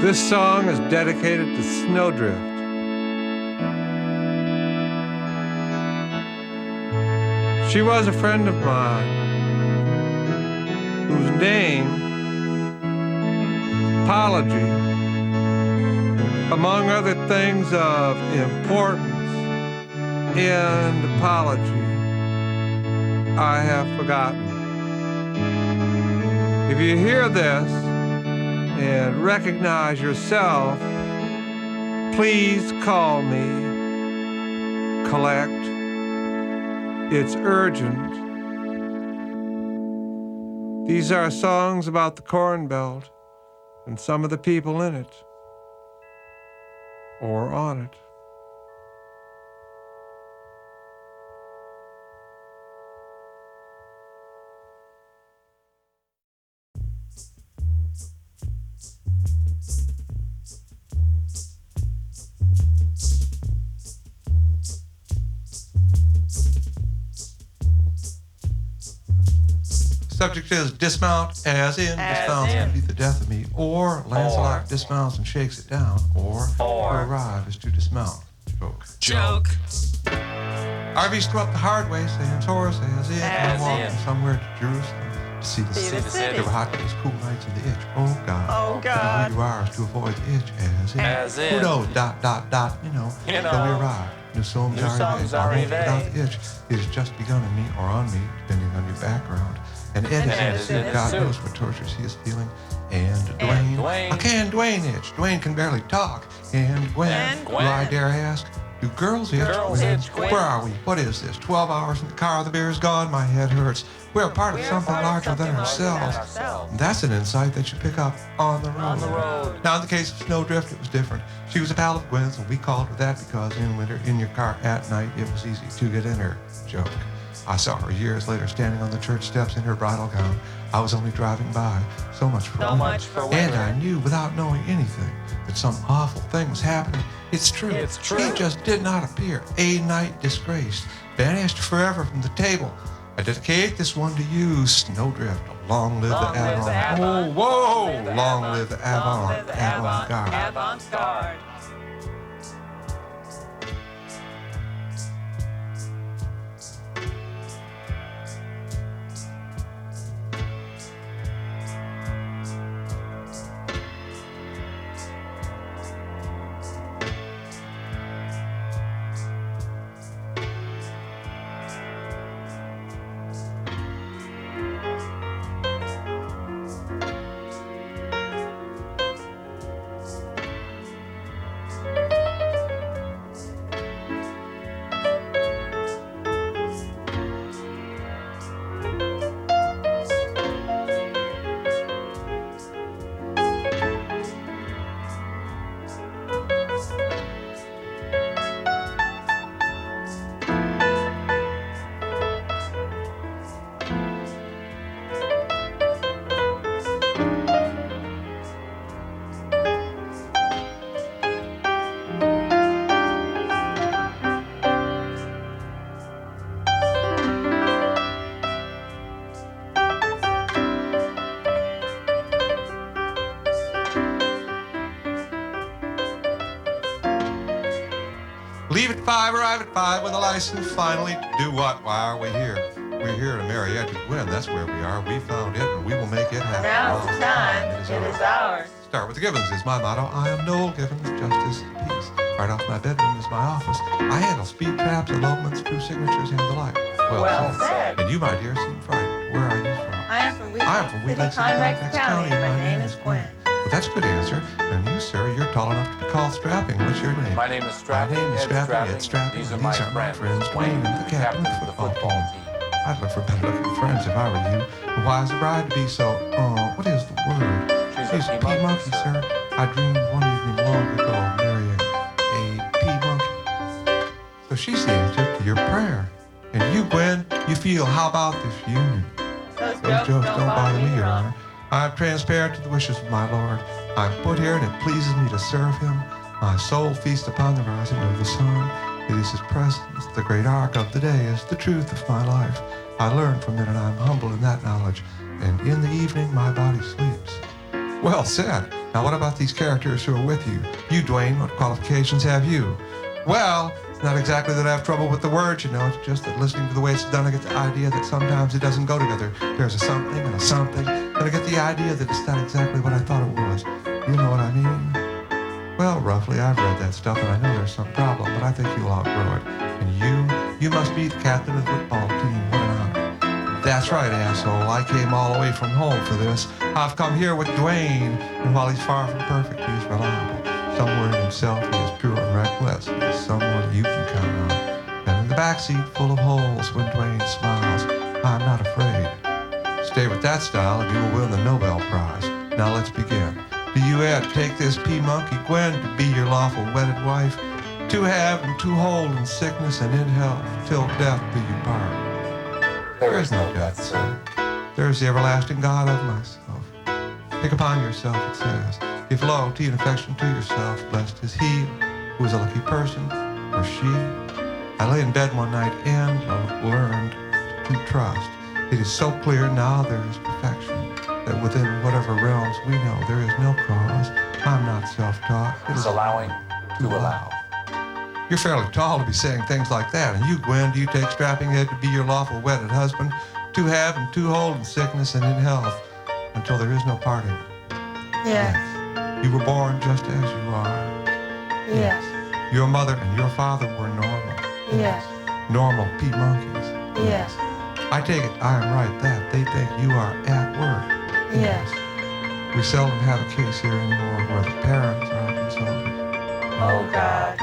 This song is dedicated to Snowdrift. She was a friend of mine whose name, Apology, among other things of importance and apology, I have forgotten. If you hear this and recognize yourself, please call me. Collect. It's urgent. These are songs about the Corn Belt and some of the people in it, or on it. Subject is dismount, as in dismounts and be the death of me, or Lancelot dismounts and shakes it down, or to arrive is to dismount. Joke. RV's come up the hard way, saying horse as in, and walking somewhere to Jerusalem to see the city. There were hot days, cool nights, and the itch. Oh God. Who you are is to avoid the itch, as in. Who knows? ... You know. Though we arrived. New songs are made. Without the itch, it has just begun in me or on me, depending on your background. And Edison, God knows what tortures he is feeling. And Dwayne. How can Dwayne itch? Dwayne can barely talk. And Gwen. Do I dare ask? Do girls itch? Where are we? What is this? 12 hours in the car, the beer is gone, my head hurts. We're a part of something larger than ourselves. And that's an insight that you pick up on the road. Now, in the case of Snowdrift, it was different. She was a pal of Gwen's, and we called her that because in winter, in your car at night, it was easy to get in her. Joke. I saw her years later standing on the church steps in her bridal gown. I was only driving by. So much for women. And I knew without knowing anything that some awful thing was happening. It's true. He just did not appear. A night disgraced. Vanished forever from the table. I dedicate this one to you, Snowdrift. Long live the avant. Oh, whoa! Long live the avant-garde. Avant-garde. Leave at 5, arrive at 5 with a license finally. Do what? Why are we here? We're here to Marietta Gwen. That's where we are. We found it, and we will make it happen. Now's the time. It is ours. Start with the Givens is my motto. I am Noel Givens, justice, peace. Right off my bedroom is my office. I handle speed traps, elopements, true signatures, and the like. Well said. And you, my dear, seem frightened. Where are you from? I am from Wheat Lakes, Halifax County. My name is Gwen. Well, that's a good answer. And you, sir, you're tall enough to be called Strapping. What's your name? My name is Strapping. My name is Strapping. Ed Strapping. These are my friends. Dwayne and the captain of the football team. I'd look for better-looking friends if I were you. And why is the bride to be so, what is the word? She's a pea monkey, sir. I dreamed one evening long ago of marrying a pea monkey. So she's the answer to your prayer. And you, Gwen, you feel, how about this union? Those jokes don't bother me, Your Honor. I'm transparent to the wishes of my Lord. I'm put here and it pleases me to serve him. My soul feasts upon the rising of the sun. It is his presence, the great arc of the day, is the truth of my life. I learn from it and I'm humble in that knowledge. And in the evening my body sleeps. Well said. Now, what about these characters who are with you? You, Dwayne, what qualifications have you? Well, it's not exactly that I have trouble with the words, you know. It's just that listening to the way it's done, I get the idea that sometimes it doesn't go together. There's a something and a something, and I get the idea that it's not exactly what I thought it was. You know what I mean? Well, roughly, I've read that stuff, and I know there's some problem, but I think you'll outgrow it. And you must be the captain of the football team. What an honor. That's right, asshole. I came all the way from home for this. I've come here with Dwayne, and while he's far from perfect, he's reliable. Somewhere in himself, he is pure and reckless. He is someone you can count on. And in the backseat, full of holes, when Dwayne smiles, I'm not afraid. Stay with that style, and you will win the Nobel Prize. Now let's begin. Do you take this P-Monkey Gwen to be your lawful wedded wife? To have and to hold in sickness and in health, till death do you part. There is no death, son. There is the everlasting God of myself. Take upon yourself, it says. Give loyalty and affection to yourself. Blessed is he who is a lucky person, or she. I lay in bed one night and learned to trust. It is so clear now there is perfection, that within whatever realms we know there is no cause. I'm not self-taught. It is allowing to allow. You're fairly tall to be saying things like that. And you, Gwen, do you take strapping head to be your lawful wedded husband? To have and to hold in sickness and in health, until there is no parting. Yes. You were born just as you are. Yes. Your mother and your father were normal. Yes. Normal P-monkeys. Yes. I take it I am right that they think you are at work. Yes. We seldom have a case here anymore where the parents are consulted. Oh, God.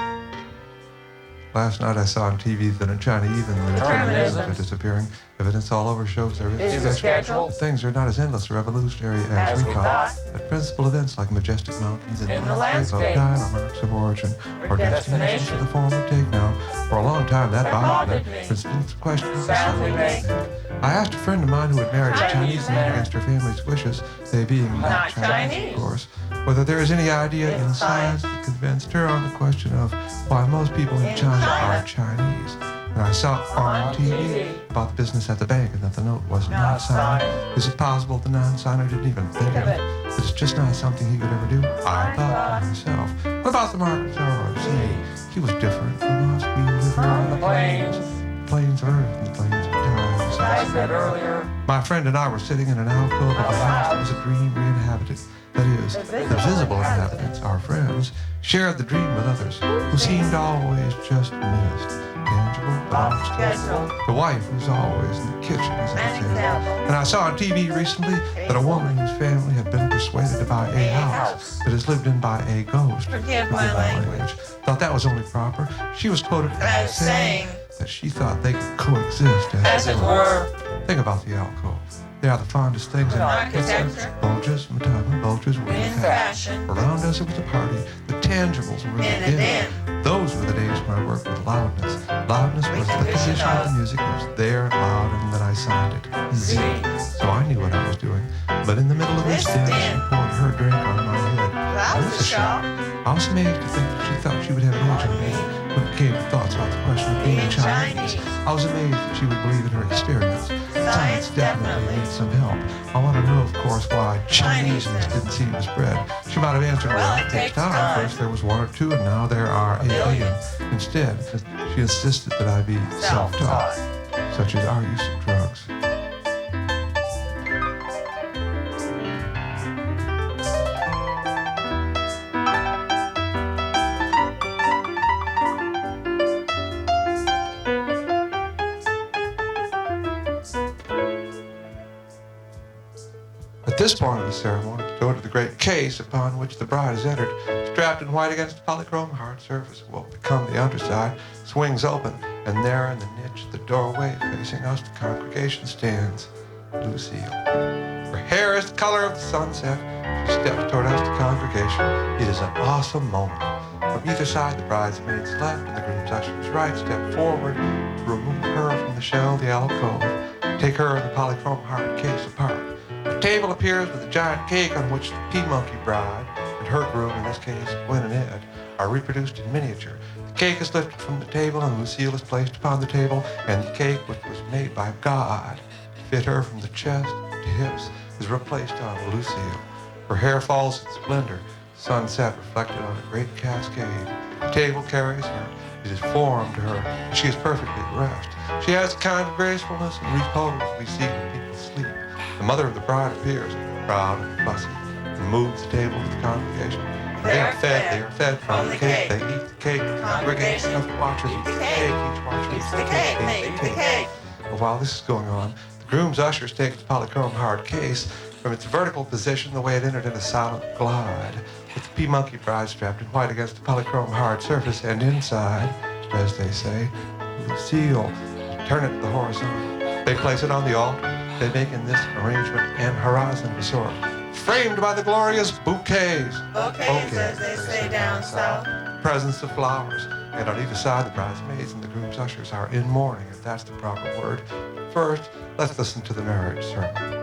Last night I saw on TV that in China even the determinism is disappearing. Evidence all over shows there is a schedule. Things are not as endless or revolutionary as we thought. But principal events like majestic mountains in the landscape of time or marks of origin or destinations of the former take now. For a long time that bothered me. For instance, the question of the I asked a friend of mine who had married a Chinese man against her family's wishes, they being not Chinese, of course, whether there is any idea in science that convinced her on the question of why most people in China are Chinese. And I saw on TV about the business at the bank and that the note was not signed. Is it possible the non-signer didn't even think of it? That it's just not something he could ever do? I thought to myself. What about the Market Zorro? See, he was different from us. We live here on the plains of Earth and the plains of time. As I said earlier. My friend and I were sitting in an alcove of a house that was a dream re-inhabited. That is, the visible inhabitants, our friends, shared the dream with others who seemed always just missed. Tangible, but unstable. The wife was always in the kitchen, as I said. And I saw on TV recently that a woman whose family had been persuaded to buy a house that is lived in by a ghost. Forgive my language. Thought that was only proper. She was quoted as saying that she thought they could coexist as it were. Think about the alcove. They are the fondest things in architecture. Bulges, Mataba, bulges were in fashion. Around us it was a party. The tangibles were the din. Those were the days when I worked with loudness. Loudness was the position of the music. It was there, loud, and then I signed it. Z. So I knew what I was doing. But in the middle of this day, she poured her drink on my head. That was a shock. I was amazed to think that she thought she would have an edge on me when it came to thoughts about the question of being Chinese. I was amazed that she would believe in her experience. Science definitely needs some help. I want to know, of course, why Chineseness didn't seem to spread. She might have answered, well, it takes time. First there was one or two, and now there are 8 billion. Instead, she insisted that I be self-taught, such as our use of drugs. At this point of the ceremony, the door to the great case upon which the bride is entered, strapped in white against the polychrome hard surface, will become the underside, swings open, and there in the niche, the doorway facing us, the congregation stands, Lucille. Her hair is the color of the sunset. She steps toward us, the congregation. It is an awesome moment. From either side, the bridesmaids left and the groom's ushers right step forward to remove her from the shell of the alcove, take her and the polychrome hard case apart. A table appears with a giant cake on which the P-Monkey bride and her groom, in this case Gwen and Ed, are reproduced in miniature. The cake is lifted from the table and Lucille is placed upon the table, and the cake, which was made by God to fit her from the chest to hips, is replaced on Lucille. Her hair falls in splendor, sunset reflected on a great cascade. The table carries her. It is formed to her, and she is perfectly at rest. She has a kind of gracefulness and repose we see when people sleep. The mother of the bride appears, proud and fussy, and moves the table with the congregation. They are fed from the cake. They eat the cake. The congregation of the watchers eats the cake. Each watcher eats the cake. They eat the cake. But while this is going on, the groom's ushers take the polychrome hard case from its vertical position the way it entered in a silent glide, with the P-monkey bride strapped in white against the polychrome hard surface, and inside, as they say, Lucille, turn it to the horizontal. They place it on the altar. They make in this arrangement an horizon resort, framed by the glorious bouquets. Bouquets, as they say down south. Presents of flowers. And on either side, the bridesmaids and the groom's ushers are in mourning, if that's the proper word. First, let's listen to the marriage sermon.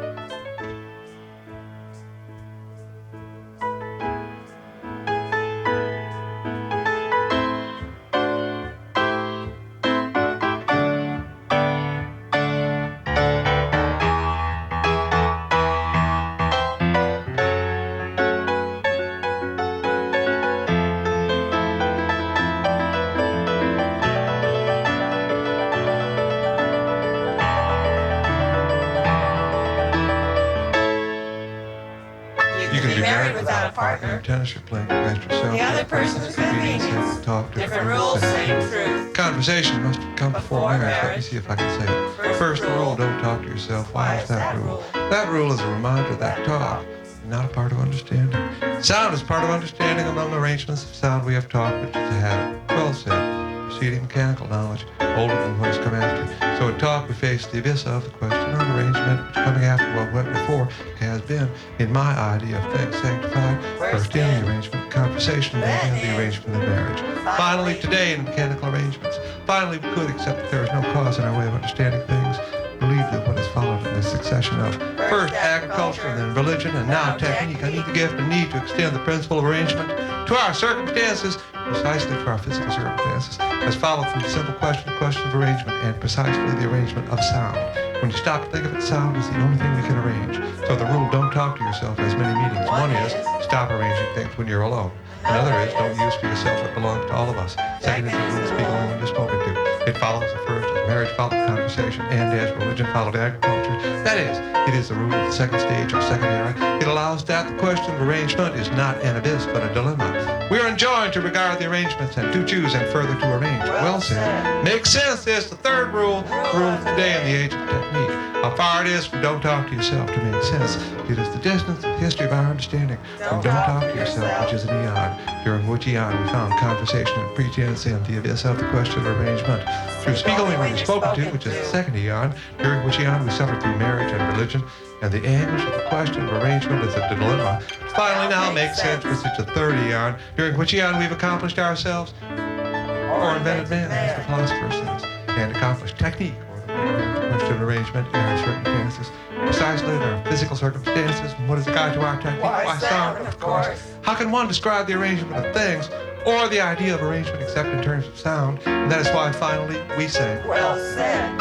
Tennis, you're playing against yourself. The other person's convenience. Talk Different rules, same truth. Conversation must come before marriage. Let me see if I can say it. First rule, don't talk to yourself. Why is that rule? That rule is a reminder that talk is not a part of understanding. Sound is part of understanding. Among arrangements of sound we have talk, which is a habit. Well said. Preceding mechanical knowledge, older than what has come after. So in talk we face the abyss of the question on arrangement, which coming after what went before has been, in my idea of things, sanctified. First in the arrangement, conversation, then in the arrangement of marriage. Finally, today in mechanical arrangements. Finally, we could, except that there is no cause in our way of understanding things, believe that what has followed in this succession of first agriculture, and then religion, and now technique. I need the gift and need to extend the principle of arrangement to our circumstances, precisely to our physical circumstances, has followed from the simple question of arrangement, and precisely the arrangement of sound. When you stop to think of it, sound is the only thing we can arrange. So the rule, don't talk to yourself, has many meanings. One is, stop arranging things when you're alone. Another is, don't use for yourself what belongs to all of us. Second is, the rule, speak only when you're spoken to. It follows the first as marriage followed conversation, and as religion followed agriculture. That is, it is the rule of the second stage or second era. It allows that the question of arrangement is not an abyss, but a dilemma. We are enjoined to regard the arrangements and to choose and further to arrange. Well said. Makes sense. There's the third rule, the rule of the day in the age of technique. How far it is from don't talk to yourself to make sense. It is the distance of the history of our understanding from don't talk to yourself, which is an eon, during which eon we found conversation and pretense and the abyss of the question of arrangement. To speak only when you're spoken to, which is the second eon, during which eon we suffered through marriage and religion, and the anguish of the question of arrangement is a dilemma. Finally now makes sense, which is the third eon, during which eon we've accomplished ourselves, or invented man, as the philosopher says, and accomplished technique, or the question of arrangement in our circumstances, precisely in our physical circumstances. And what is the guide to our technique? Why sound, of course. How can one describe the arrangement of things, or the idea of arrangement except in terms of sound? And that is why finally we say, well said.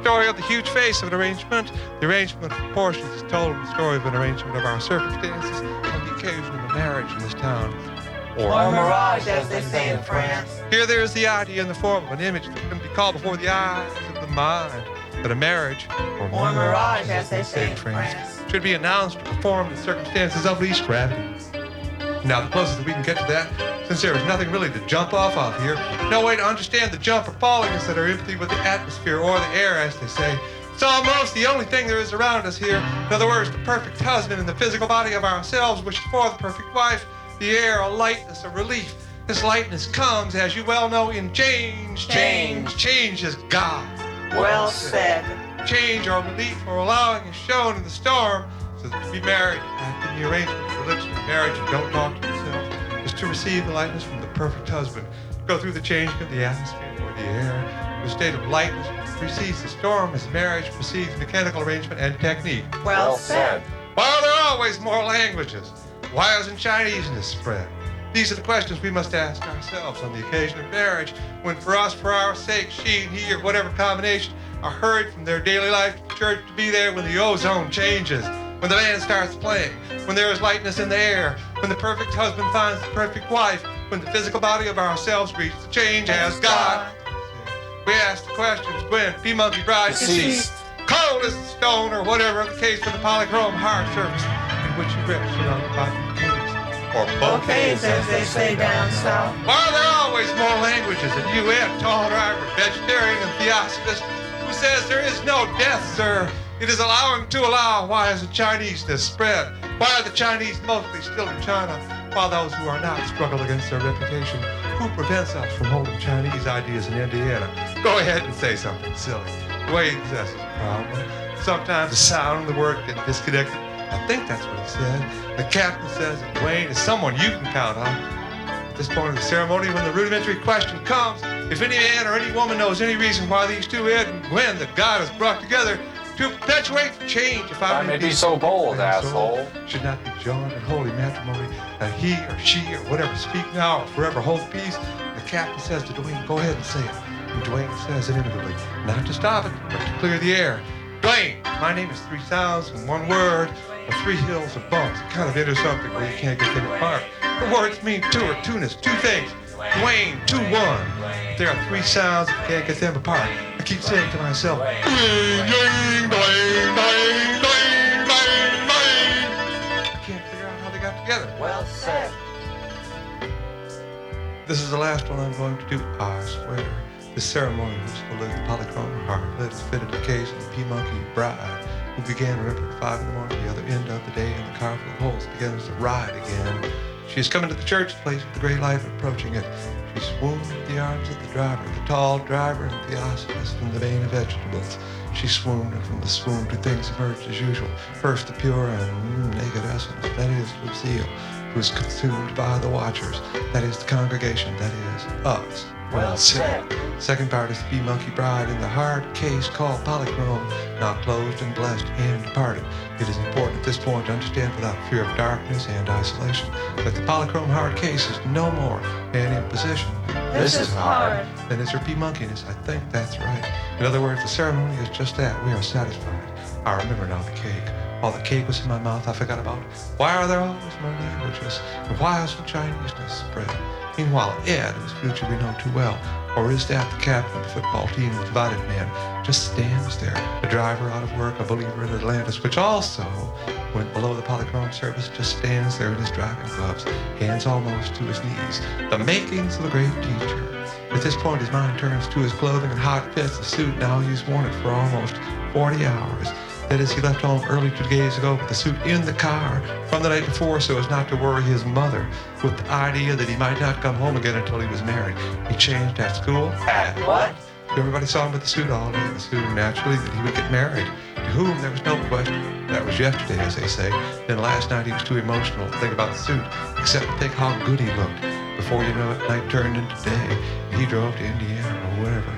Story of the huge face of an arrangement. The arrangement of proportions is told in the story of an arrangement of our circumstances on the occasion of a marriage in this town. Or mirage, as they say in France. Here there is the idea in the form of an image that can be called before the eyes of the mind, that a marriage, or mirage, as they say in France, should be announced or performed in circumstances of least gravity. Now, the closest that we can get to that, since there is nothing really to jump off of here, no way to understand the jump or falling is that our empathy with the atmosphere or the air, as they say. It's almost the only thing there is around us here. In other words, the perfect husband and the physical body of ourselves, which is for the perfect wife. The air, a lightness, a relief. This lightness comes, as you well know, in change. Change is God. Well said. Change or relief or allowing is shown in the storm. So that to be married, in the arrangement of religion and marriage, and don't talk to yourself, is to receive the lightness from the perfect husband. Go through the changing of the atmosphere or the air. The state of lightness precedes the storm as marriage precedes mechanical arrangement and technique. Well said. While there are always more languages? Why hasn't Chineseness spread? These are the questions we must ask ourselves on the occasion of marriage, when for us, for our sake, she and he, or whatever combination, are hurried from their daily life to church to be there when the ozone changes, when the band starts playing, when there is lightness in the air, when the perfect husband finds the perfect wife, when the physical body of ourselves reaches the change as God. We ask the questions when P-Monkey Bride deceased, cold as a stone, or whatever the case for the polychrome heart surface in which you rip surrounded by bouquets, or bouquets as they say down south. While there are always more languages than UN, tall driver, vegetarian, and theosophist, who says there is no death, sir. It is allowing to allow. Why has the Chineseness spread? Why are the Chinese mostly still in China, while those who are not struggle against their reputation? Who prevents us from holding Chinese ideas in Indiana? Go ahead and say something silly. Wayne says it's a problem. Sometimes the sound of the word gets disconnected. I think that's what he said. The captain says that Wayne is someone you can count on. At this point of the ceremony, when the rudimentary question comes, if any man or any woman knows any reason why these two Ed and Gwen that God has brought together to perpetuate change, if I may be so bold, asshole, should not be joined in holy matrimony, he or she or whatever speak now or forever hold peace, the captain says to Dwayne, go ahead and say it. And Dwayne says it intermittently, not to stop it, but to clear the air. Dwayne, my name is three sounds and one word, or three hills of bumps. It kind of enters something where you can't get them apart. The words mean two or two-ness, two things. Dwayne, 2-1. There are three sounds, you can't get them apart. I keep saying to myself, Dwayne, Dwayne, Dwayne, Dwayne, Dwayne, Dwayne, Dwayne. I can't figure out how they got together. Well said. This is the last one I'm going to do, I swear. This ceremony was full of the polychrome heart, let us fit a case of the P-Monkey Bride, who began ripping at 5 in the morning, the other end of the day, and the car full of holes begins to ride again. She is coming to the church place with the great light approaching it. She swooned in the arms of the driver, the tall driver, and the osseous from the vein of vegetables. She swooned, and from the swoon two things emerged as usual. First, the pure and naked essence, that is Lucille, who is consumed by the watchers, that is the congregation, that is us. Well said. Second part is the P-Monkey Bride in the hard case called polychrome, now closed and blessed and departed. It is important at this point to understand without fear of darkness and isolation that the polychrome hard case is no more an imposition. This is hard. Then it's her P-Monkeyness. I think that's right. In other words, the ceremony is just that. We are satisfied. I remember now the cake. While the cake was in my mouth, I forgot about why are there always more languages, and why hasn't Chineseness spread? Meanwhile, Ed, whose future we know too well, or is that the captain of the football team, the divided man, just stands there, a driver out of work, a believer in Atlantis, which also went below the polychrome surface, just stands there in his driving gloves, hands almost to his knees, the makings of a great teacher. At this point, his mind turns to his clothing and hot fits the suit. Now he's worn it for almost 40 hours. That is, he left home early 2 days ago with the suit in the car from the night before so as not to worry his mother with the idea that he might not come home again until he was married. He changed at school. At what? Everybody saw him with the suit all day, assuming naturally that he would get married, to whom there was no question. That was yesterday, as they say. Then last night he was too emotional to think about the suit, except to think how good he looked. Before you know it, night turned into day, and he drove to Indiana or whatever,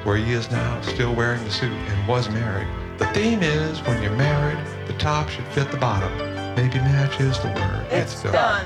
where he is now, still wearing the suit, and was married. The theme is, when you're married, the top should fit the bottom. Maybe match is the word. It's done.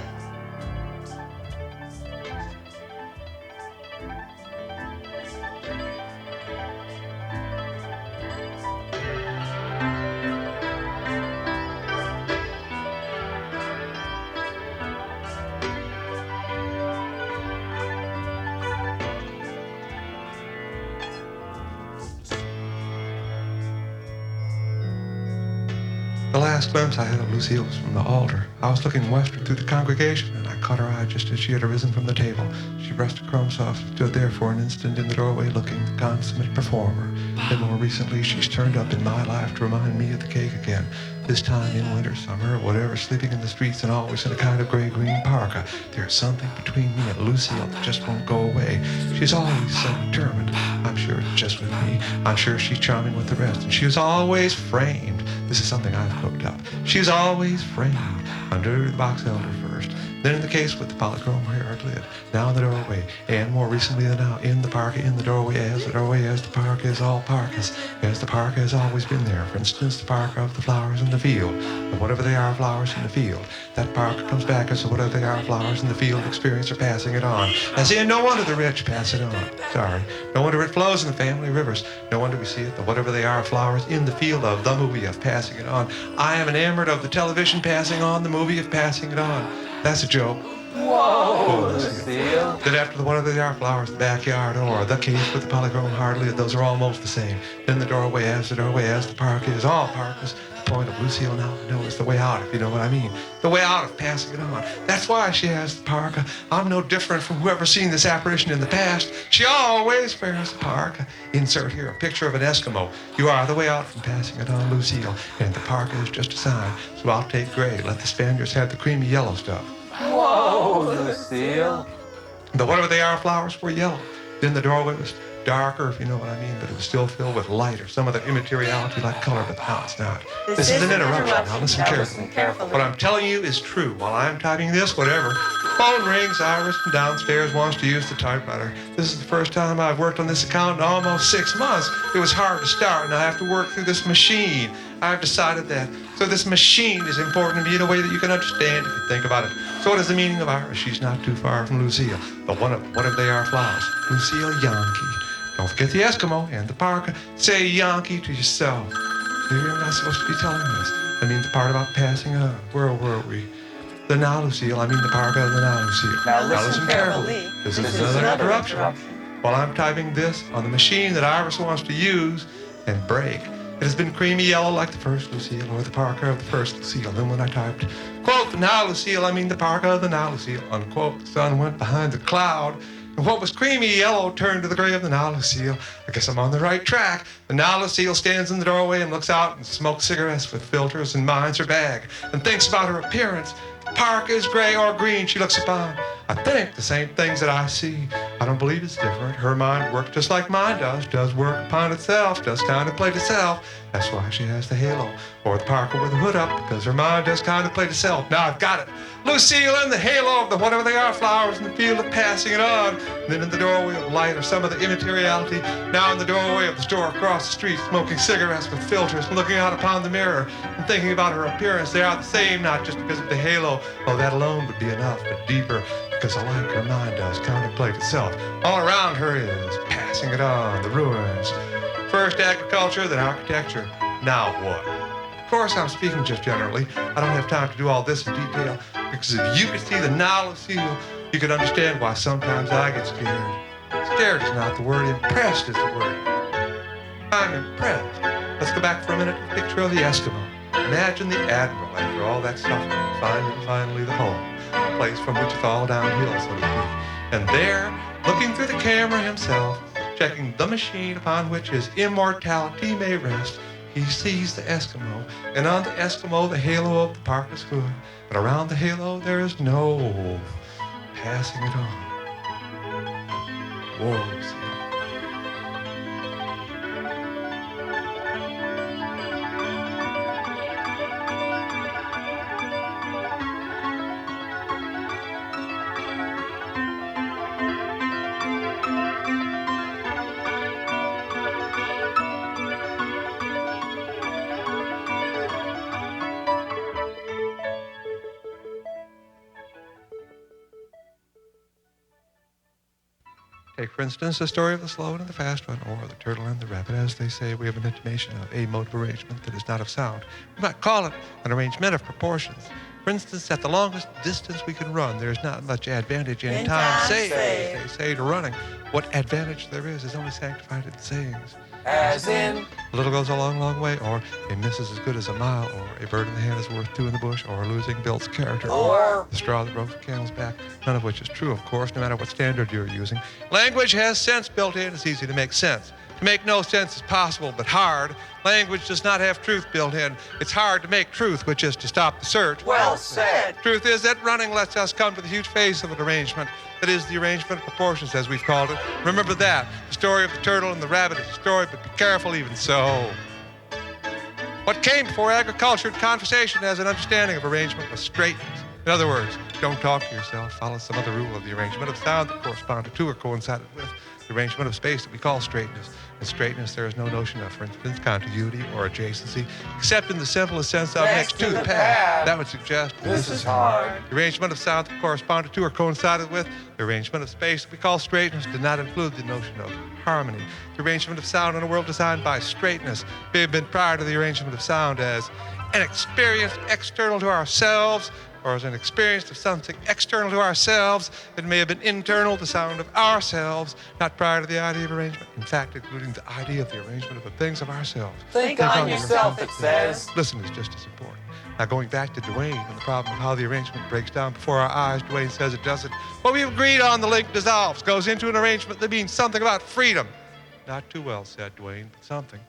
The last glimpse I had of Lucille was from the altar. I was looking westward through the congregation, and I caught her eye just as she had arisen from the table. She brushed her crumbs off and stood there for an instant in the doorway looking the consummate performer. Then more recently, she's turned up in my life to remind me of the cake again. This time in winter, summer, or whatever, sleeping in the streets and always in a kind of gray-green parka. There's something between me and Lucille that just won't go away. She's always so determined. I'm sure it's just with me. I'm sure she's charming with the rest. And she was always framed. This is something I've cooked up. She was always framed under the box elder first. Then in the case with the polychrome hard lid, now in the doorway, and more recently than now, in the parka, in the doorway, as the parka is all parkas, as the parka has always been there. For instance, the parka of the flowers in the field, and whatever they are, flowers in the field. That parka comes back as whatever they are, flowers in the field experience are passing it on. As in, no wonder the rich pass it on. Sorry. No wonder it flows in the family rivers. No wonder we see it, the whatever they are, flowers in the field of the movie of passing it on. I am enamored of the television passing on the movie of passing it on. That's a joke. Whoa, Lucille. Then after the whatever they are, flowers in the backyard, or the case with the polychrome hard lid, those are almost the same. Then the doorway, as the park is, all parkas. The point of Lucille now to know is the way out, if you know what I mean. The way out of passing it on. That's why she has the parka. I'm no different from whoever's seen this apparition in the past. She always wears the parka. Insert here a picture of an Eskimo. You are the way out from passing it on, Lucille. And the parka is just a sign. So I'll take gray. Let the Spaniards have the creamy yellow stuff. Whoa, Lucille. The whatever they are, flowers were yellow. Then the doorway was darker, if you know what I mean, but it was still filled with light or some other immateriality like color, but now it's not. This is an interruption. Now listen carefully. What I'm telling you is true. While I'm typing this, whatever. Phone rings, Iris from downstairs wants to use the typewriter. This is the first time I've worked on this account in almost 6 months. It was hard to start, and I have to work through this machine. I've decided that. So this machine is important to me in a way that you can understand if you think about it. So what is the meaning of Iris? She's not too far from Lucille. The whatever they are, flowers. Lucille Yankee. Don't forget the Eskimo and the parka. Say Yankee to yourself. You're not supposed to be telling this. I mean the part about passing on. Where were we? The now Lucille, I mean the parka and the now Lucille. Now listen carefully. This is another interruption. While I'm typing this on the machine that Iris wants to use and break, it has been creamy yellow like the first Lucille or the parka of the first Lucille. Then when I typed, quote, the now Lucille, I mean the parka of the now Lucille, unquote, the sun went behind the cloud. And what was creamy yellow turned to the gray of the now Lucille. I guess I'm on the right track. The now Lucille stands in the doorway and looks out and smokes cigarettes with filters and minds her bag and thinks about her appearance. The park is gray or green she looks upon. I think the same things that I see. I don't believe it's different. Her mind works just like mine does work upon itself, does contemplate itself. That's why she has the halo or the parka with the hood up, because her mind does contemplate itself. Now I've got it. Lucille in the halo of the whatever they are, flowers in the field of passing it on. And then in the doorway of light or some of the immateriality. Now in the doorway of the store across the street, smoking cigarettes with filters, looking out upon the mirror and thinking about her appearance. They are the same, not just because of the halo. Oh, that alone would be enough, but deeper, because alike her mind does contemplate itself. All around her is passing it on, the ruins. First agriculture, then architecture. Now what? Of course, I'm speaking just generally. I don't have time to do all this in detail, because if you could see the now Lucille, you could understand why sometimes I get scared. Scared is not the word, impressed is the word. I'm impressed. Let's go back for a minute to the picture of the Eskimo. Imagine the Admiral after all that suffering, finding finally the home, a place from which it's all downhill, so to speak. And there, looking through the camera himself, checking the machine upon which his immortality may rest, he sees the Eskimo, and on the Eskimo the halo of the parka's hood, but around the halo there is no passing it on. Whoa, see. Take, for instance, the story of the slow one and the fast one, or the turtle and the rabbit. As they say, we have an intimation of a mode of arrangement that is not of sound. We might call it an arrangement of proportions. For instance, at the longest distance we can run, there is not much advantage in time saved, as they say, to running. What advantage there is only sanctified in the sayings. As in, a little goes a long, long way, or a miss is as good as a mile, or a bird in the hand is worth two in the bush, or losing builds character, or the straw that broke the camel's back, none of which is true, of course, no matter what standard you're using. Language has sense built in. It's easy to make sense. To make no sense is possible, but hard. Language does not have truth built in. It's hard to make truth, which is to stop the search. Well said. Truth is that running lets us come to the huge face of an arrangement. That is the arrangement of proportions, as we've called it. Remember that. The story of the turtle and the rabbit is a story, but be careful even so. What came before agriculture and conversation as an understanding of arrangement was straightness. In other words, Don't talk to yourself. Follow some other rule of the arrangement of sound that corresponded to or coincided with the arrangement of space that we call straightness. In straightness, there is no notion of, for instance, contiguity or adjacency, except in the simplest sense of next to the pad. That would suggest This is hard. the arrangement of sound that corresponded to or coincided with the arrangement of space that we call straightness did not include the notion of harmony. The arrangement of sound in a world designed by straightness may have been prior to the arrangement of sound as an experience external to ourselves, or as an experience of something external to ourselves. It may have been internal, the sound of ourselves, not prior to the idea of arrangement. In fact, including the idea of the arrangement of the things of ourselves. Think on yourself, it says. Listen is just as important. Now, going back to Dwayne and the problem of how the arrangement breaks down before our eyes, Dwayne says it doesn't. What we've agreed on, the link dissolves, goes into an arrangement that means something about freedom. Not too well said, Dwayne, but something.